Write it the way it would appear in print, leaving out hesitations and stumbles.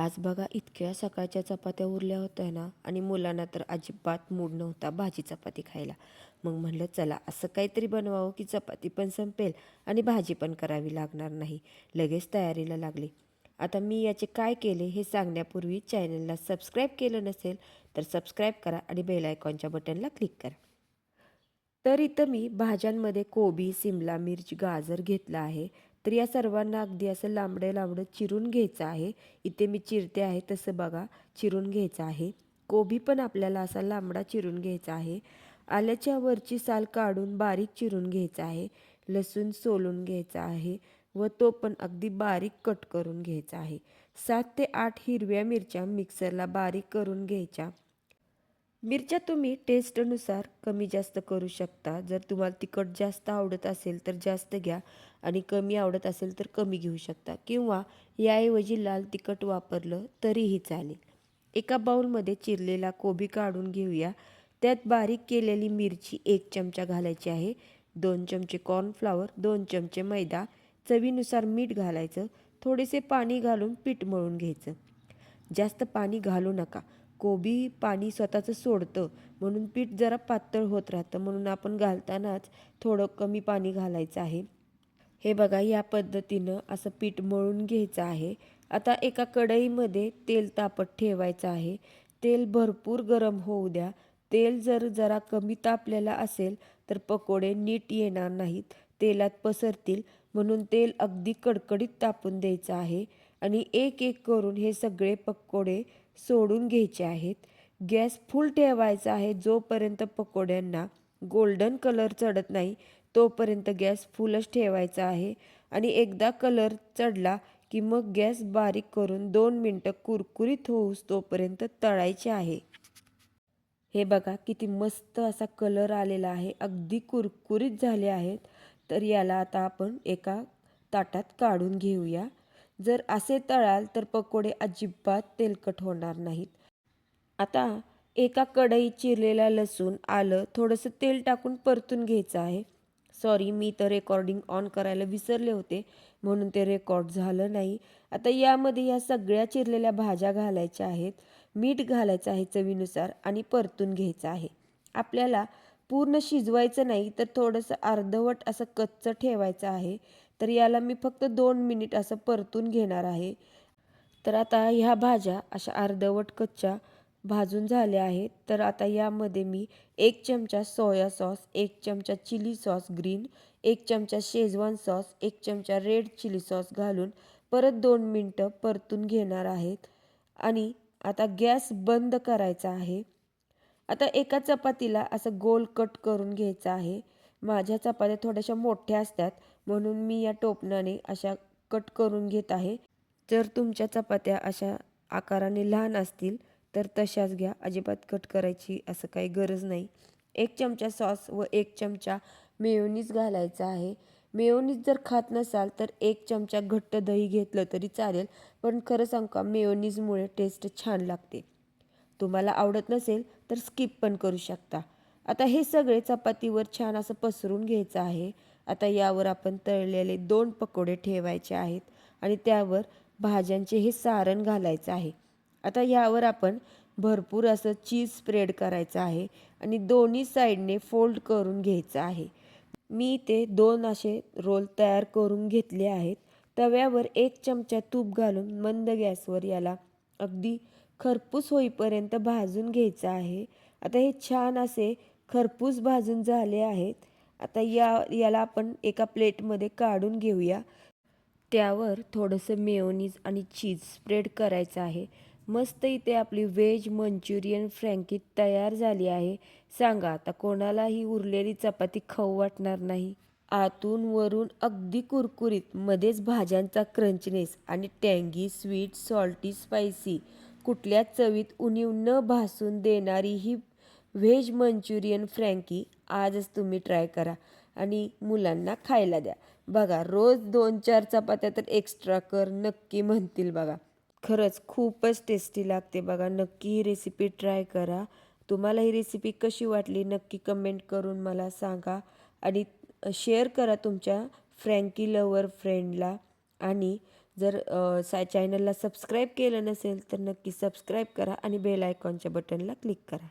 आज बघा इतक्या सकाळच्या चपात्या उरल्या होत्या ना आणि मुलांना तर अजिबात मूड नव्हता भाजी चपाती खायला. मग म्हणलं चला असं काहीतरी बनवावं की चपाती पण संपेल आणि भाजी पण करावी लागणार नाही. लगेच तयारीला लागले. आता मी याचे काय केले हे सांगण्यापूर्वी चॅनलला सबस्क्राईब केलं नसेल तर सबस्क्राईब करा आणि बेल आयकॉनच्या बटनला क्लिक करा. तर इथं मी भाज्यांमध्ये कोबी, सिमला मिर्च, गाजर घेतला आहे. तर या सर्वांना अगदी असं लांबडं लांबडं चिरून घ्यायचं आहे. इथे मी चिरते आहे तसं बघा चिरून घ्यायचं आहे. कोबी पण आपल्याला असा लांबडा चिरून घ्यायचा आहे. आल्याच्या वरची साल काढून बारीक चिरून घ्यायचा आहे. लसूण सोलून घ्यायचा आहे व तो पण अगदी बारीक कट करून घ्यायचा आहे. 7 ते 8 हिरव्या मिरच्या मिक्सरला बारीक करून घ्यायच्या. मिरच्या तुम्ही टेस्टनुसार कमी जास्त करू शकता. जर तुम्हाला तिखट जास्त आवडत असेल तर जास्त घ्या आणि कमी आवडत असेल तर कमी घेऊ शकता किंवा याऐवजी लाल तिखट वापरलं तरीही चालेल. एका बाउलमध्ये चिरलेला कोबी काढून घेऊया. त्यात बारीक केलेली मिरची 1 चमचा घालायची आहे. 2 चमचे कॉर्नफ्लॉवर, 2 चमचे मैदा, चवीनुसार मीठ घालायचं. थोडेसे पाणी घालून पीठ मळून घ्यायचं. जास्त पाणी घालू नका. कोबी पाणी स्वतःचं सोडतं म्हणून पीठ जरा पातळ होत राहतं, म्हणून आपण घालतानाच थोडं कमी पाणी घालायचं आहे. हे बघा या पद्धतीनं असं पीठ मळून घ्यायचं आहे. आता एका कढईमध्ये तेल तापत ठेवायचं आहे. तेल भरपूर गरम होऊ द्या. तेल जर जरा कमी तापलेलं असेल तर पकोडे नीट येणार नाहीत, तेलात पसरतील. म्हणून तेल अगदी कडकडीत तापून द्यायचं आहे आणि एक एक करून हे सगळे पकोडे सोडून घ्यायचे आहेत. गॅस फुल ठेवायचा आहे. जोपर्यंत पकोड्यांना गोल्डन कलर चढत नाही तोपर्यंत गॅस फुलच ठेवायचा आहे आणि एकदा कलर चढला की मग गॅस बारीक करून 2 मिनटं कुरकुरीत होऊस तोपर्यंत तळायचे आहे. हे बघा किती मस्त असा कलर आलेला आहे. अगदी कुरकुरीत झाले आहेत. तर याला आता आपण एका ताटात काढून घेऊया. जर असे तळाल तर पकोडे अजिबात तेलकट होणार नाहीत. आता एका कढईत चिरलेला लसूण, आलं, थोडंसं तेल टाकून परतून घ्यायचं आहे. सॉरी, मी तर रेकॉर्डिंग ऑन करायला विसरले होते म्हणून ते रेकॉर्ड झालं नाही. आता यामध्ये या सगळ्या चिरलेल्या भाज्या घालायच्या आहेत. मीठ घालायचं आहे चवीनुसार आणि परतून घ्यायचं आहे. आपल्याला पूर्ण शिजवायचं नाही तर थोडंसं अर्धवट असं कच्चं ठेवायचं आहे. तर याला मी फक्त 2 मिनिट असं परतून घेणार आहे. तर आता ह्या भाज्या अशा अर्धवट कच्च्या भाजून झाल्या आहेत. तर आता यामध्ये मी 1 चमचा सोया सॉस, 1 चमचा चिली सॉस ग्रीन, 1 चमचा शेजवान सॉस, 1 चमचा रेड चिली सॉस घालून परत 2 मिनटं परतून घेणार आहेत आणि आता गॅस बंद करायचा आहे. आता एका चपातीला असं गोल कट करून घ्यायचं आहे. माझ्या चपात्या थोड्याशा मोठ्या असतात म्हणून मी या टोपणाने अशा कट करून घेत आहे. जर तुमच्या चपात्या अशा आकाराने लहान असतील तर तशाच घ्या. अजिबात कट करायची असं काही गरज नाही. 1 चमचा सॉस व 1 चमचा मेयोनीज घालायचा आहे. मेयोनीज जर खात नसाल तर 1 चमचा घट्ट दही घेतलं तरी चालेल, पण खरं सांगू का मेयोनीजमुळे टेस्ट छान लागते. तुम्हाला आवडत नसेल तर स्किप पण करू शकता. आता हे सगळे चपातीवर छान असं पसरून घ्यायचं आहे. आता यावर आपण तळलेले 2 पकोडे ठेवायचे आहेत आणि त्यावर भाज्यांचे हे सारण घालायचं आहे. आता यावर आपण भरपूर असं चीज स्प्रेड करायचं आहे आणि दोन्ही साईडने फोल्ड करून घ्यायचं आहे. मी ते 2 असे रोल तयार करून घेतले आहेत. तव्यावर 1 चमचा तूप घालून मंद गॅसवर याला अगदी खरपूस होईपर्यंत भाजून घ्यायचं आहे. आता हे छान असे खरपूस भाजून झाले आहेत. आता याला आपण एका प्लेटमध्ये काढून घेऊया. त्यावर थोडंसं मेयोनीज आणि चीज स्प्रेड करायचं आहे. मस्त इथे आपली व्हेज मंचुरियन फ्रँकी तयार झाली आहे. सांगा आता कोणालाही उरलेली चपाती खाऊ वाटणार नाही. आतून वरून अगदी कुरकुरीत, मध्येच भाज्यांचा क्रंचनेस आणि टँगी, स्वीट, सॉल्टी, स्पायसी कुठल्याच चवीत उणीव न भासून देणारी ही व्हेज मंचुरियन फ्रँकी आजच तुम्ही ट्राय करा आणि मुलांना खायला द्या. बघा रोज 2-4 चपात्या तर एक्स्ट्रा कर नक्की म्हणतील बघा. खरंच खूपच टेस्टी लागते बघा. नक्की ही रेसिपी ट्राय करा. तुम्हाला ही रेसिपी कशी वाटली नक्की कमेंट करून मला सांगा आणि शेअर करा तुमच्या फ्रँकी लवर फ्रेंडला आणि जर चॅनलला सबस्क्राईब केलं नसेल तर नक्की सबस्क्राईब करा आणि बेल आयकॉनच्या बटनला क्लिक करा.